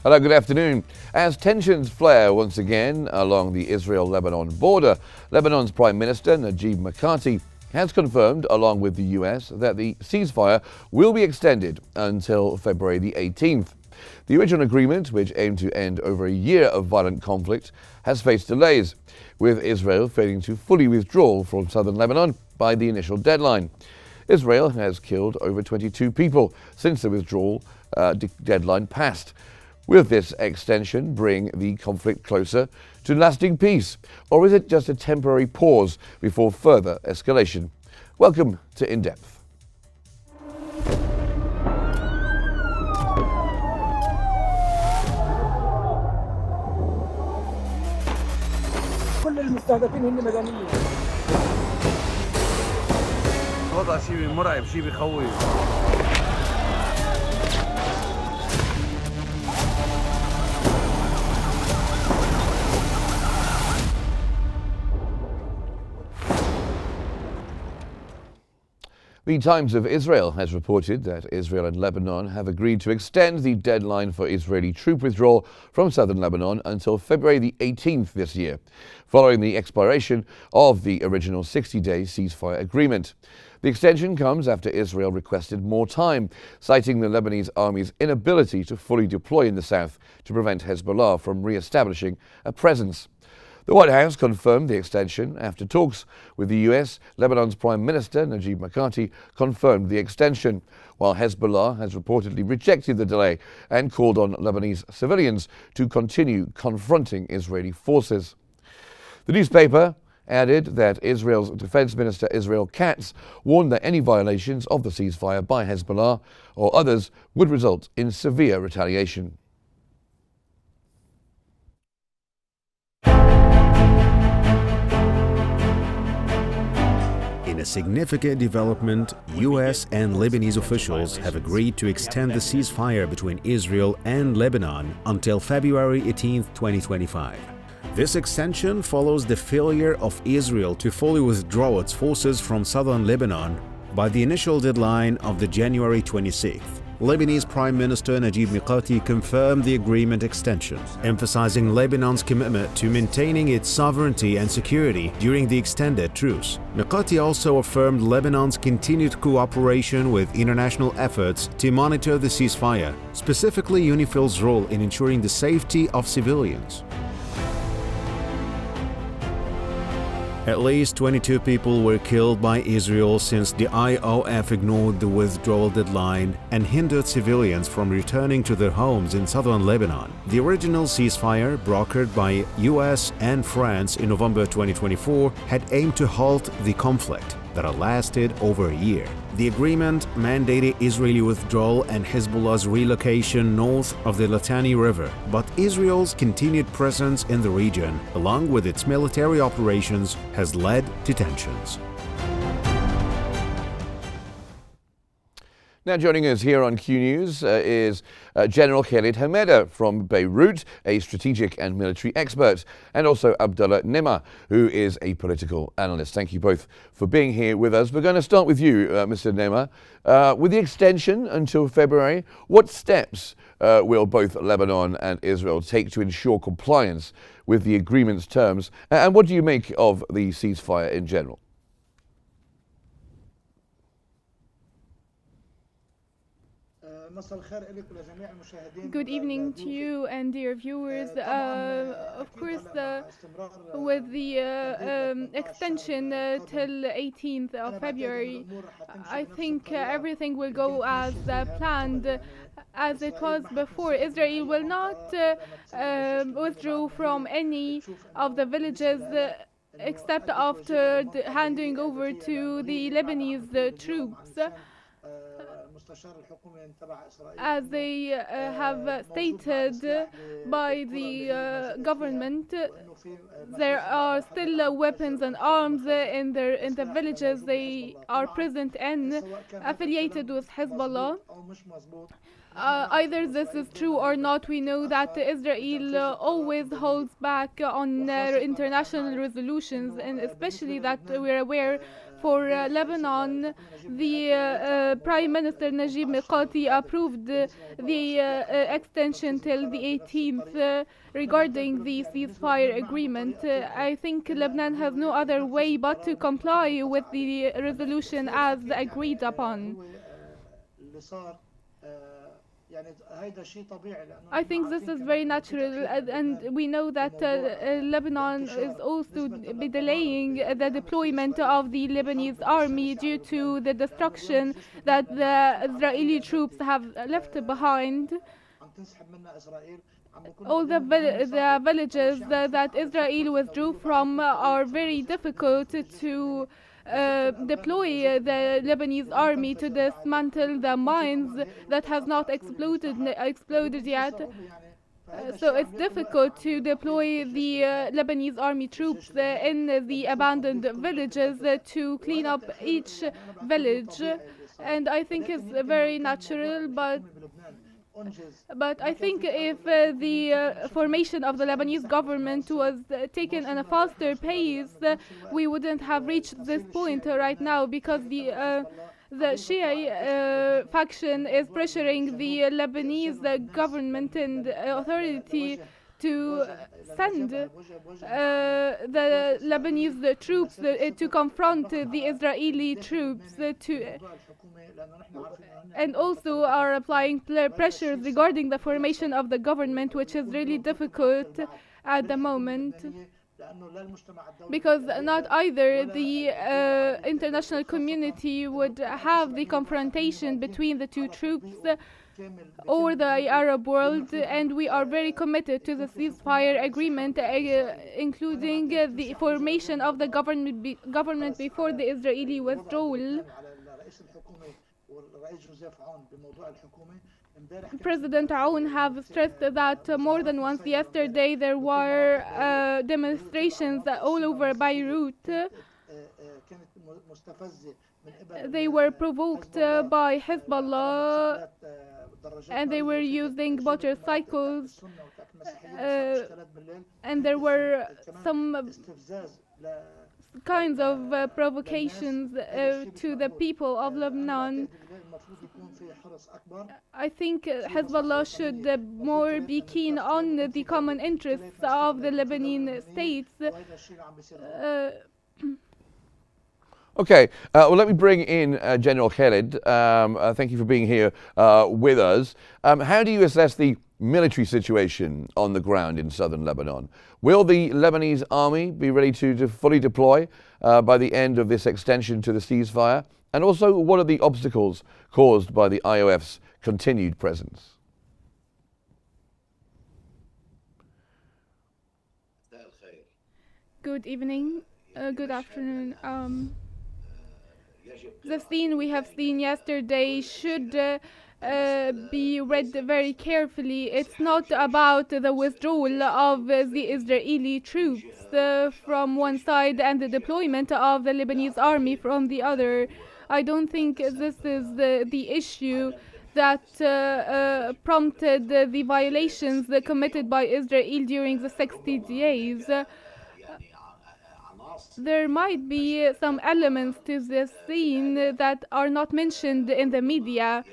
Hello, good afternoon. As tensions flare once again along the Israel-Lebanon border, Lebanon's Prime Minister Najib Mikati has confirmed, along with the US, that the ceasefire will be extended until February the 18th. The original agreement, which aimed to end over a year of violent conflict, has faced delays, with Israel failing to fully withdraw from southern Lebanon by the initial deadline. Israel has killed over 22 people since the withdrawal deadline passed. Will this extension bring the conflict closer to lasting peace, or is it just a temporary pause before further escalation? Welcome to In Depth. كل المستهدفين هن مدنيين. وضع شيء مرعب، شيء بخوف. The Times of Israel has reported that Israel and Lebanon have agreed to extend the deadline for Israeli troop withdrawal from southern Lebanon until February the 18th this year, following the expiration of the original 60-day ceasefire agreement. The extension comes after Israel requested more time, citing the Lebanese army's inability to fully deploy in the south to prevent Hezbollah from re-establishing a presence. The White House confirmed the extension after talks with the US. Lebanon's Prime Minister Najib Mikati confirmed the extension, while Hezbollah has reportedly rejected the delay and called on Lebanese civilians to continue confronting Israeli forces. The newspaper added that Israel's Defense Minister Israel Katz warned that any violations of the ceasefire by Hezbollah or others would result in severe retaliation. In a significant development, US and Lebanese officials have agreed to extend the ceasefire between Israel and Lebanon until February 18, 2025. This extension follows the failure of Israel to fully withdraw its forces from southern Lebanon by the initial deadline of the January 26th. Lebanese Prime Minister Najib Mikati confirmed the agreement extension, emphasizing Lebanon's commitment to maintaining its sovereignty and security during the extended truce. Mikati also affirmed Lebanon's continued cooperation with international efforts to monitor the ceasefire, specifically UNIFIL's role in ensuring the safety of civilians. At least 22 people were killed by Israel since the IOF ignored the withdrawal deadline and hindered civilians from returning to their homes in southern Lebanon. The original ceasefire, brokered by US and France in November 2024, had aimed to halt the conflict that had lasted over a year. The agreement mandated Israeli withdrawal and Hezbollah's relocation north of the Litani River, but Israel's continued presence in the region, along with its military operations, has led to tensions. Now joining us here on Qnews is General Khalid Hameda from Beirut, a strategic and military expert, and also Abdullah Nema, who is a political analyst. Thank you both for being here with us. We're going to start with you, Mr. Nema. With the extension until February, what steps will both Lebanon and Israel take to ensure compliance with the agreement's terms? And what do you make of the ceasefire in general? Good evening to you and dear viewers. Of course, with the extension till 18th of February, I think everything will go as planned, as it was before. Israel will not withdraw from any of the villages except after handing over to the Lebanese troops. As they have stated by the government, there are still weapons and arms in the villages they are present in, affiliated with Hezbollah. Either this is true or not, we know that Israel always holds back on international resolutions, and especially that we're aware For Lebanon, the Prime Minister Najib Mikati approved the extension till the 18th regarding the ceasefire agreement. I think Lebanon has no other way but to comply with the resolution as agreed upon. I think this is very natural, and we know that Lebanon is also be delaying the deployment of the Lebanese army due to the destruction that the Israeli troops have left behind. All the villages that Israel withdrew from are very difficult to deploy the Lebanese army to dismantle the mines that has not exploded yet. So it's difficult to deploy the Lebanese army troops in the abandoned villages to clean up each village, and I think it's very natural, but I think if the formation of the Lebanese government was taken in a faster pace, we wouldn't have reached this point right now, because the Shia faction is pressuring the Lebanese government and authority to send the Lebanese troops to confront the Israeli troops and also are applying pressures regarding the formation of the government, which is really difficult at the moment, because not either the international community would have the confrontation between the two troops or the Arab world, and we are very committed to the ceasefire agreement, including the formation of the government before the Israeli withdrawal. President Aoun have stressed that more than once yesterday there were demonstrations all over Beirut. They were provoked by Hezbollah, and they were using motorcycles, and there were some kinds of provocations to the people of Lebanon. I think Hezbollah should more be keen on the common interests of the Lebanese states. Okay, well, let me bring in General Khalid. Thank you for being here with us. How do you assess the military situation on the ground in southern Lebanon? Will the Lebanese army be ready to fully deploy by the end of this extension to the ceasefire? And also, what are the obstacles caused by the IOF's continued presence? Good evening, good afternoon. The scene we have seen yesterday should be read very carefully. It's not about the withdrawal of the Israeli troops from one side and the deployment of the Lebanese army from the other. I don't think this is the issue that prompted the violations committed by Israel during the 60 days. There might be some elements to this scene that are not mentioned in the media,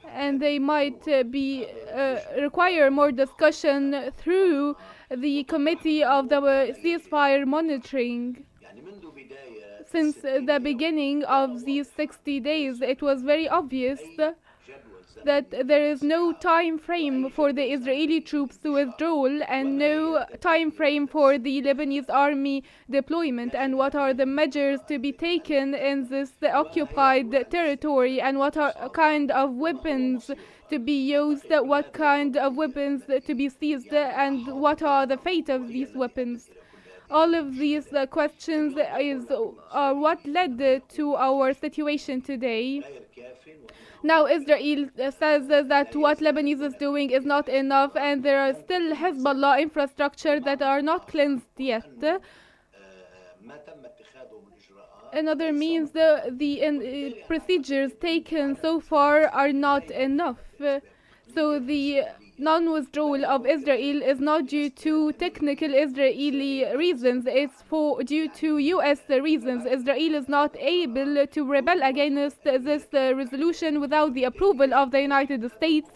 and they might require more discussion through the Committee of the Ceasefire Monitoring. Since the beginning of these 60 days, it was very obvious that there is no time frame for the Israeli troops to withdraw and no time frame for the Lebanese army deployment, and what are the measures to be taken in this occupied territory, and what are kind of weapons to be used, what kind of weapons to be seized, and what are the fate of these weapons. All of these questions are what led to our situation today. Now Israel says that what Lebanese is doing is not enough, and there are still Hezbollah infrastructure that are not cleansed yet. Another means the procedures taken so far are not enough. So the non-withdrawal of Israel is not due to technical Israeli reasons, it's due to US reasons. Israel is not able to rebel against this resolution without the approval of the United States,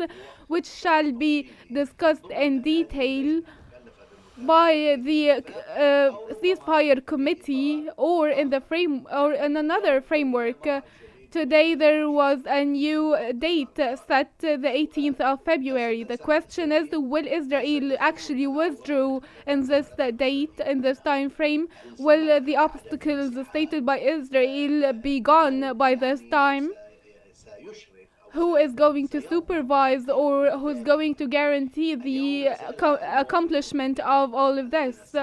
which shall be discussed in detail by the ceasefire committee or in another framework. Today there was a new date set, the 18th of February. The question is, will Israel actually withdraw in this date, in this time frame? Will the obstacles stated by Israel be gone by this time? Who is going to supervise or who's going to guarantee the accomplishment of all of this?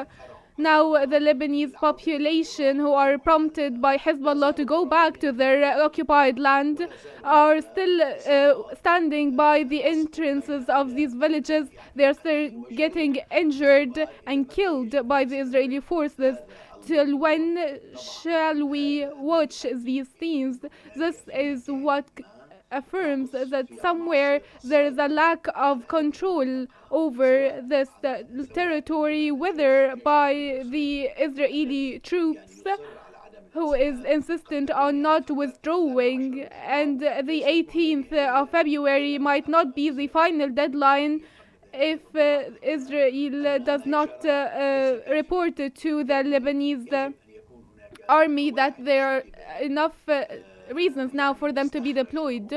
Now the Lebanese population, who are prompted by Hezbollah to go back to their occupied land, are still standing by the entrances of these villages. They are still getting injured and killed by the Israeli forces. Till when shall we watch these scenes? This is what affirms that somewhere there is a lack of control over this territory, whether by the Israeli troops, who is insistent on not withdrawing, and the 18th of February might not be the final deadline if Israel does not report to the Lebanese army that there are enough reasons now for them to be deployed.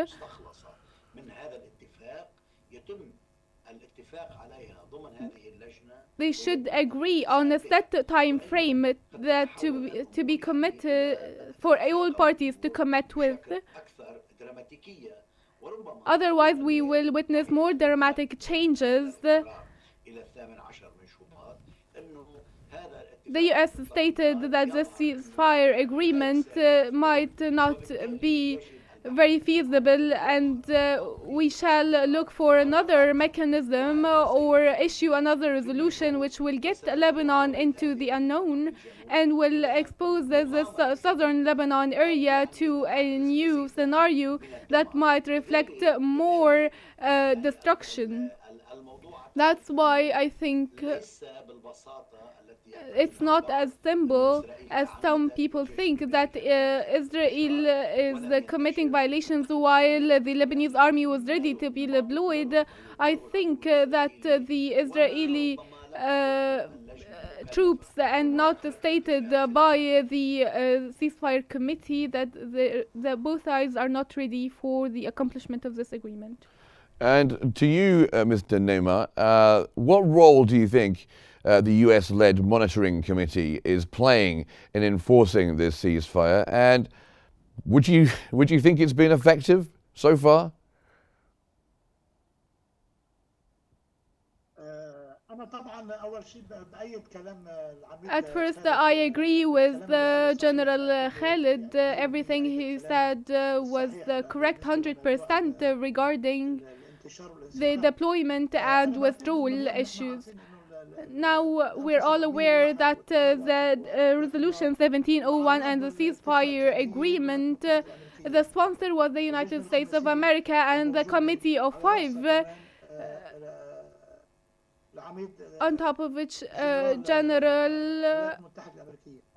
They should agree on a set time frame that to be committed for all parties to commit with. Otherwise, we will witness more dramatic changes. The US stated that the ceasefire agreement might not be very feasible, and we shall look for another mechanism or issue another resolution which will get Lebanon into the unknown and will expose the southern Lebanon area to a new scenario that might reflect more destruction. That's why I think it's not as simple as some people think, that Israel is committing violations while the Lebanese army was ready to be deployed. I think that the Israeli troops, and not stated by the ceasefire committee, that the both sides are not ready for the accomplishment of this agreement. And to you, Mr. Neymar, what role do you think the US-led monitoring committee is playing in enforcing this ceasefire? And would you think it's been effective so far? At first, I agree with General Khalid. Everything he said was correct 100% regarding the deployment and withdrawal issues. Now we're all aware that the resolution 1701 and the ceasefire agreement, the sponsor was the United States of America, and the committee of five, on top of which General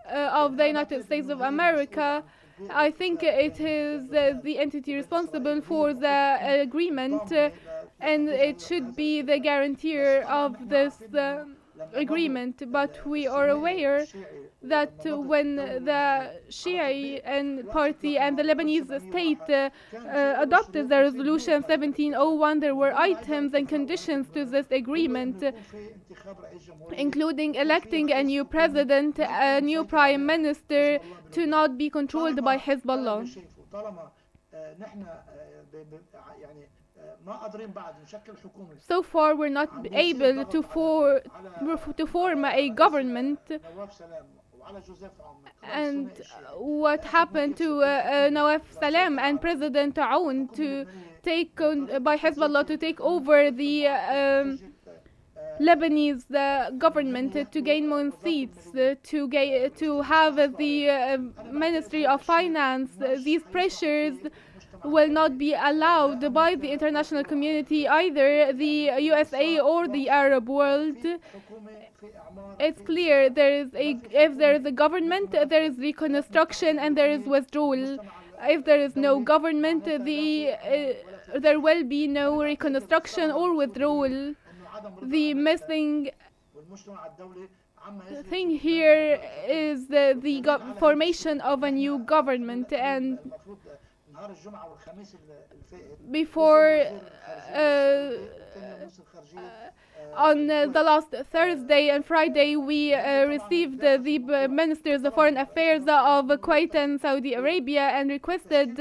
of the United States of America. I think it is the entity responsible for the agreement, and it should be the guarantor of this agreement. But we are aware that when the Shia party and the Lebanese state adopted the resolution 1701, there were items and conditions to this agreement, including electing a new president, a new prime minister, to not be controlled by Hezbollah. So far, we're not able to form a government. And what happened to Nawaf Salam and President Aoun to by Hezbollah to take over the Lebanese government, to gain more seats, to have the Ministry of Finance? These pressures will not be allowed by the international community, either the USA or the Arab world. It's clear if there is a government, there is reconstruction and there is withdrawal. If there is no government, there will be no reconstruction or withdrawal. The missing thing here is the formation of a new government, and before on the last Thursday and Friday, we received the ministers of foreign affairs of Kuwait and Saudi Arabia and requested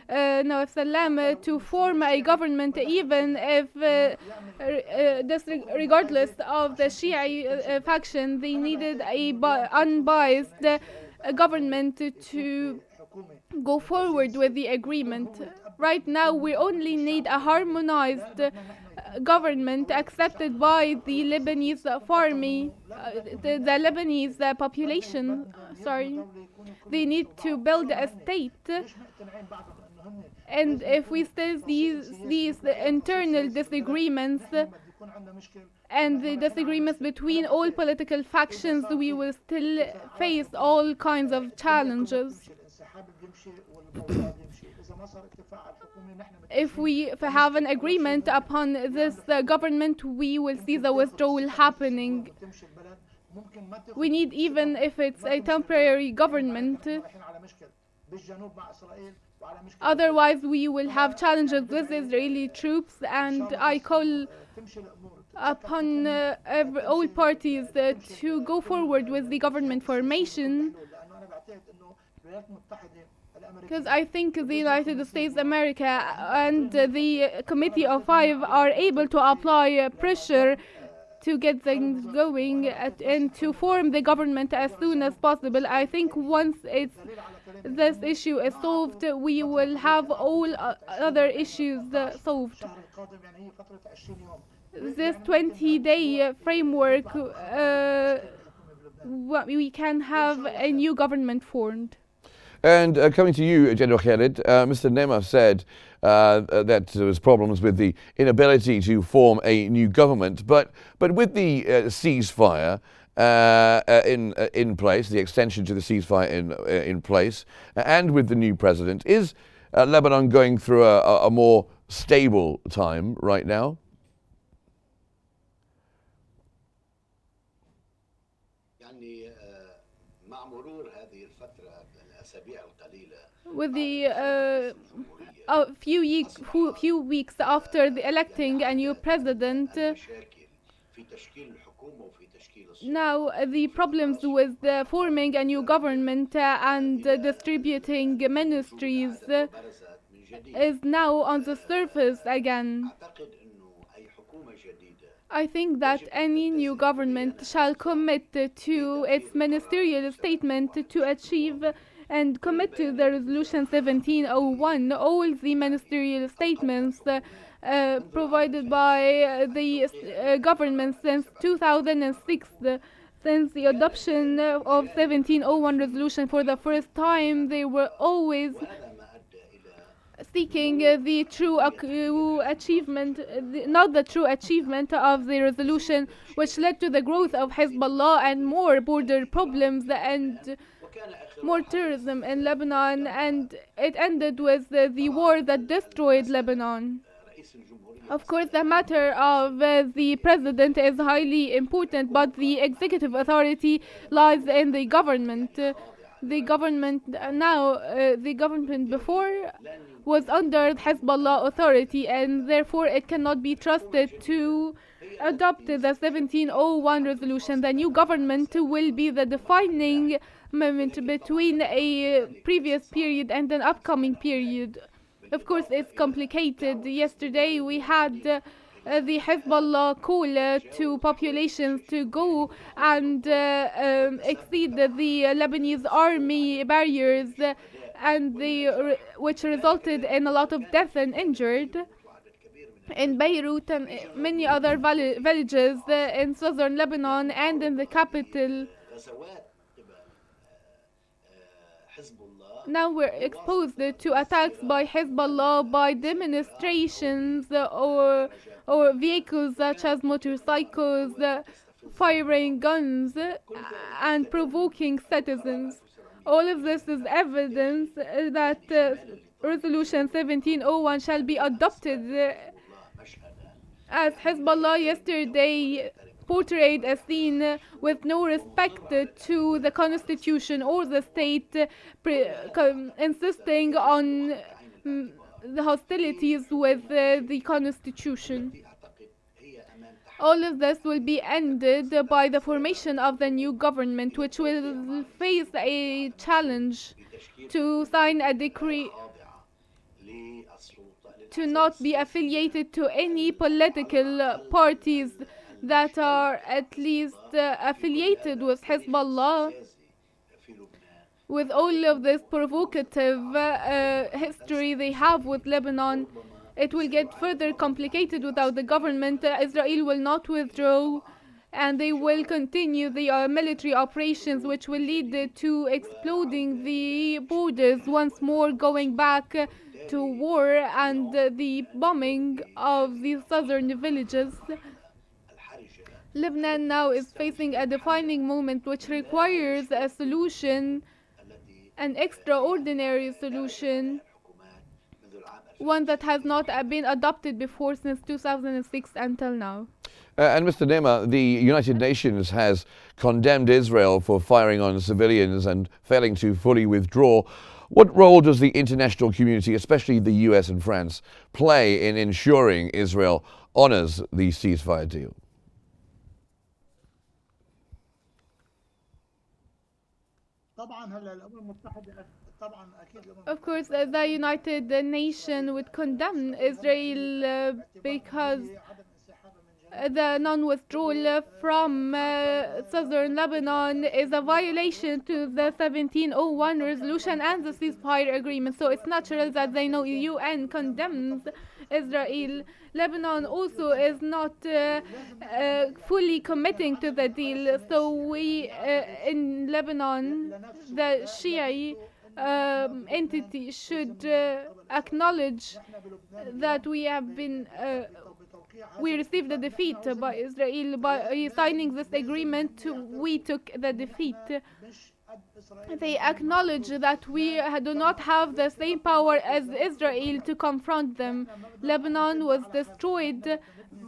Nawaf Salam to form a government, even if regardless of the Shia faction, they needed a unbiased government to go forward with the agreement. Right now, we only need a harmonized government accepted by the Lebanese army, the Lebanese population. They need to build a state. And if we still these internal disagreements and the disagreements between all political factions, we will still face all kinds of challenges. If we have an agreement upon this government, we will see the withdrawal happening. We need, even if it's a temporary government, otherwise we will have challenges with Israeli troops, and I call upon all parties to go forward with the government formation, because I think the United States of America and the Committee of Five are able to apply pressure to get things going and to form the government as soon as possible. I think once this issue is solved, we will have all other issues solved. This 20-day framework, we can have a new government formed. And coming to you, General Khalid, Mr. Nema said that there was problems with the inability to form a new government, but with the ceasefire in place, the extension to the ceasefire in place, and with the new president, is Lebanon going through a more stable time right now? With the few weeks after the electing a new president, now the problems with forming a new government and distributing ministries is now on the surface again. I think that any new government shall commit to its ministerial statement to achieve and commit to the resolution 1701, all the ministerial statements provided by the government since 2006, since the adoption of 1701 resolution for the first time. They were always seeking the true achievement, not the true achievement of the resolution, which led to the growth of Hezbollah and more border problems and more terrorism in Lebanon, and it ended with the war that destroyed Lebanon. Of course, the matter of the president is highly important, but the executive authority lies in the government. The government now, the government before was under Hezbollah authority, and therefore it cannot be trusted to adopt the 1701 resolution. The new government will be the defining moment between a previous period and an upcoming period. Of course, it's complicated. Yesterday we had the Hezbollah call to populations to go and exceed the Lebanese army barriers, and which resulted in a lot of death and injured in Beirut and many other villages in southern Lebanon and in the capital. now we're exposed to attacks by Hezbollah, by demonstrations or vehicles such as motorcycles firing guns and provoking citizens. All of this is evidence that Resolution 1701 shall be adopted, as Hezbollah yesterday portrayed a scene with no respect to the constitution or the state, insisting on the hostilities with the constitution. All of this will be ended by the formation of the new government, which will face a challenge to sign a decree to not be affiliated to any political parties that are at least affiliated with Hezbollah. With all of this provocative history they have with Lebanon, it will get further complicated without the government. Israel will not withdraw, and they will continue the military operations, which will lead to exploding the borders once more, going back to war and the bombing of the southern villages. Lebanon now is facing a defining moment which requires a solution, an extraordinary solution, one that has not been adopted before since 2006 until now. And Mr. Nema, the United Nations has condemned Israel for firing on civilians and failing to fully withdraw. What role does the international community, especially the US and France, play in ensuring Israel honors the ceasefire deal? Of course, the United Nations would condemn Israel because the non-withdrawal from southern Lebanon is a violation to the 1701 resolution and the ceasefire agreement. So it's natural that they know UN condemns Israel. Lebanon also is not fully committing to the deal. So we in Lebanon, the Shia entity should acknowledge that we have been we received the defeat by Israel. By signing this agreement, we took the defeat. They acknowledge that we do not have the same power as Israel to confront them. Lebanon was destroyed,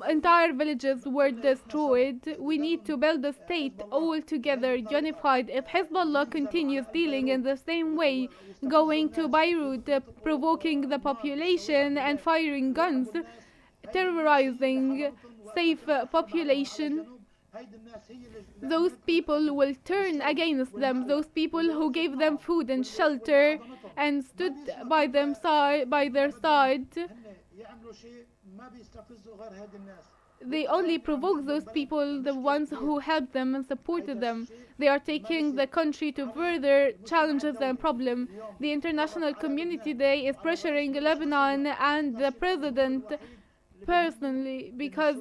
entire villages were destroyed. We need to build a state all together, unified. If Hezbollah continues dealing in the same way, going to Beirut, provoking the population and firing guns, terrorizing safe population, those people will turn against them. Those people who gave them food and shelter and stood by their side, they only provoke those people, the ones who helped them and supported them. They are taking the country to further challenges and problems. The international community today is pressuring Lebanon and the president personally because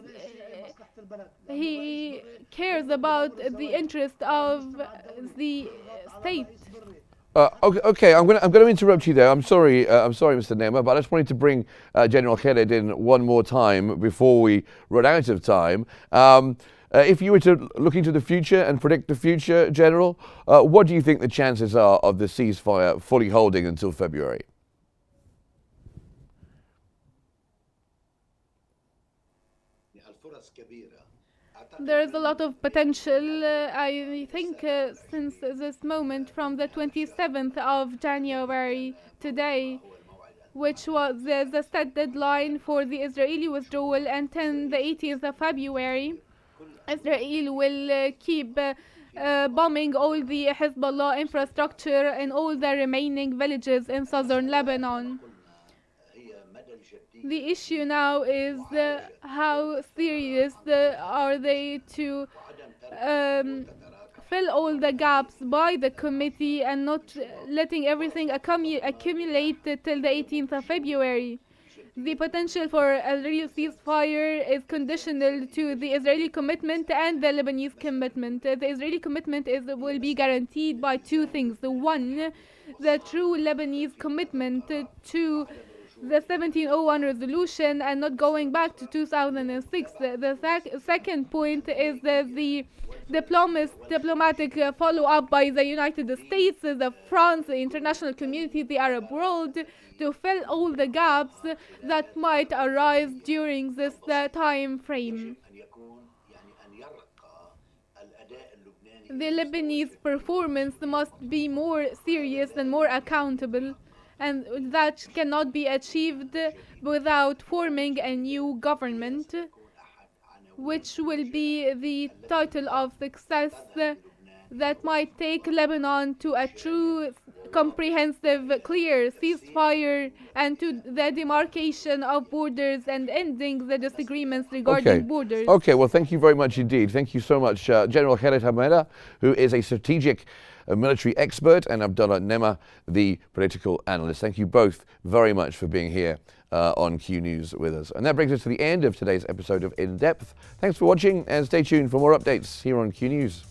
he cares about the interest of the state. Okay, I'm going to interrupt you there. I'm sorry, Mr. Nema, but I just wanted to bring General Khaled in one more time before we run out of time. If you were to look into the future and predict the future, General, what do you think the chances are of the ceasefire fully holding until February? There is a lot of potential. I think since this moment from the 27th of January today, which was the set deadline for the Israeli withdrawal, until the 18th of February, Israel will keep bombing all the Hezbollah infrastructure in all the remaining villages in southern Lebanon. The issue now is how serious are they to fill all the gaps by the committee and not letting everything accumulate till the 18th of February. The potential for a real ceasefire is conditional to the Israeli commitment and the Lebanese commitment. The Israeli commitment will be guaranteed by two things. The one, the true Lebanese commitment to the 1701 resolution and not going back to 2006. The second point is the diplomatic follow-up by the United States, the France, the international community, the Arab world, to fill all the gaps that might arise during this time frame. The Lebanese performance must be more serious and more accountable, and that cannot be achieved without forming a new government, which will be the title of success that might take Lebanon to a true, comprehensive, clear ceasefire and to the demarcation of borders and ending the disagreements regarding borders. Okay, well, thank you very much indeed. Thank you so much, General Khaled Hamada, who is a strategic military expert, and Abdullah Nema, the political analyst. Thank you both very much for being here on Q News with us. And that brings us to the end of today's episode of In Depth. Thanks for watching, and stay tuned for more updates here on Q News.